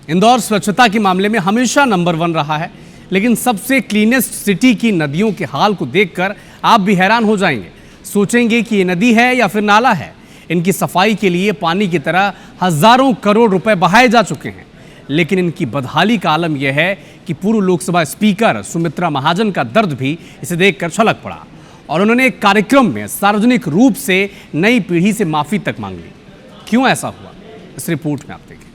इंदौर स्वच्छता के मामले में हमेशा नंबर 1 रहा है, लेकिन सबसे क्लीनेस्ट सिटी की नदियों के हाल को देखकर आप भी हैरान हो जाएंगे। सोचेंगे कि ये नदी है या फिर नाला है। इनकी सफाई के लिए पानी की तरह हजारों करोड़ रुपए बहाए जा चुके हैं, लेकिन इनकी बदहाली का आलम यह है कि पूर्व लोकसभा स्पीकर सुमित्रा महाजन का दर्द भी इसे देखकर छलक पड़ा और उन्होंने एक कार्यक्रम में सार्वजनिक रूप से नई पीढ़ी से माफी तक मांग ली। क्यों ऐसा हुआ, इस रिपोर्ट में आप देखें।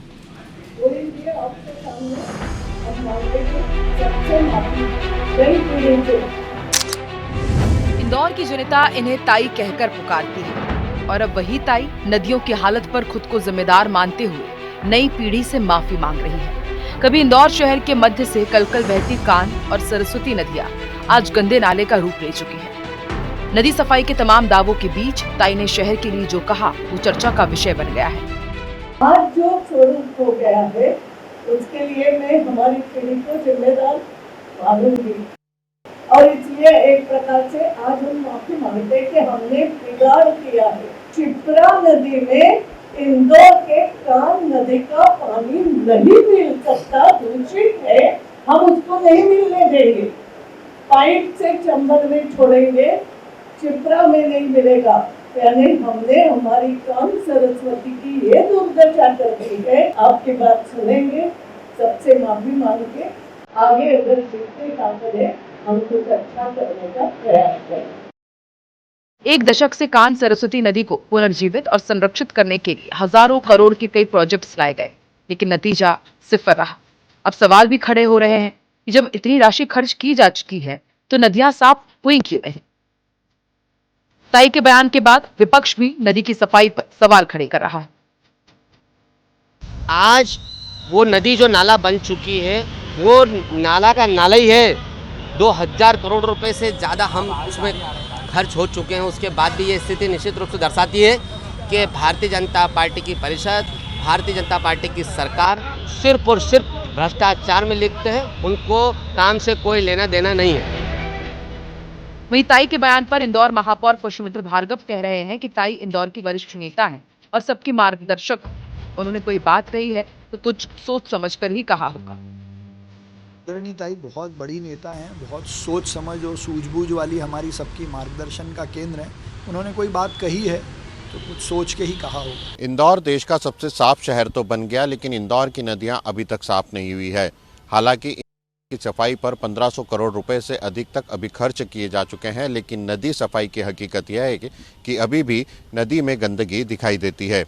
इंदौर की जनता इन्हें ताई कहकर पुकारती है और अब वही ताई नदियों की हालत पर खुद को जिम्मेदार मानते हुए नई पीढ़ी से माफी मांग रही है। कभी इंदौर शहर के मध्य से कलकल बहती कान और सरस्वती नदियां आज गंदे नाले का रूप ले चुकी है। नदी सफाई के तमाम दावों के बीच ताई ने शहर के लिए जो कहा वो चर्चा का विषय बन गया है। आज जो स्वरूप हो गया है उसके लिए मैं हमारी पीढ़ी को जिम्मेदार मानूंगी और इसलिए एक प्रकार से आज हम माफी मांगते हैं कि हमने बिगाड़ किया है। क्षिप्रा नदी में इंदौर के कान नदी का पानी नहीं मिल सकता, दूषित है, हम उसको नहीं मिलने देंगे। पाइप से चंबल में छोड़ेंगे, क्षिप्रा में नहीं मिलेगा। यानी हमने हमारी काम सरस्वती की ये दुर्दशा कर दी है। आपकी बात सुनेंगे, सबसे माफी मांग के आगे अगर जितने ताकत है हम कुछ अच्छा करने का प्रयास करें। एक दशक से कान सरस्वती नदी को पुनर्जीवित और संरक्षित करने के लिए हजारों करोड़ के कई प्रोजेक्ट्स लाए गए, लेकिन नतीजा सिफर रहा। अब सवाल भी खड़े हो रहे हैं कि जब इतनी राशि खर्च की जा चुकी है तो नदियां साफ हुई क्यों नहीं। ताई के बयान के बाद विपक्ष भी नदी की सफाई पर सवाल खड़े कर रहा है। आज वो नदी जो नाला बन चुकी है वो नाला का नाला ही है। 2000 करोड़ रुपए से ज़्यादा हम उसमें खर्च हो चुके हैं। उसके बाद भी ये स्थिति निश्चित रूप से दर्शाती है कि भारतीय जनता पार्टी की परिषद, भारतीय जनता पार्टी की सरकार सिर्फ और सिर्फ भ्रष्टाचार में लिप्त है। उनको काम से कोई लेना देना नहीं है। वहीं ताई के बयान पर इंदौर महापौर पुष्पमित्र भार्गव कह रहे हैं कि ताई इंदौर की वरिष्ठ नेता हैं और सबकी मार्गदर्शक। उन्होंने कोई बात कही है तो कुछ सोच समझ कर ही कहा होगा। ताई बहुत बड़ी नेता हैं, बहुत सोच समझ और सूझबूझ वाली हमारी सबकी मार्गदर्शन का केंद्र है। उन्होंने कोई बात कही है तो कुछ सोच के ही कहा होगा। इंदौर देश का सबसे साफ शहर तो बन गया, लेकिन इंदौर की नदियां अभी तक साफ नहीं हुई है। हालांकि की सफाई पर 1500 करोड़ रुपए से अधिक तक अभी खर्च किए जा चुके हैं, लेकिन नदी सफाई की हकीकत यह है कि अभी भी नदी में गंदगी दिखाई देती है।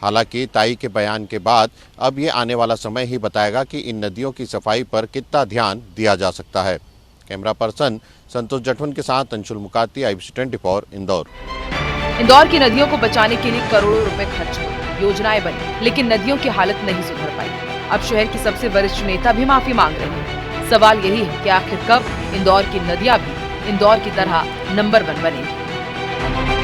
हालांकि ताई के बयान के बाद अब ये आने वाला समय ही बताएगा कि इन नदियों की सफाई पर कितना ध्यान दिया जा सकता है। कैमरा पर्सन संतोष जटवन के साथ अंशुल मुकाती, IBC 24 इंदौर। इंदौर की नदियों को बचाने के लिए करोड़ों रुपए खर्च हुए, योजनाएं बनी, लेकिन नदियों की हालत नहीं सुधर पाई। अब शहर की सबसे वरिष्ठ नेता भी माफी मांग रहे हैं। सवाल यही है कि आखिर कब इंदौर की नदियां भी इंदौर की तरह नंबर 1 बनेंगी।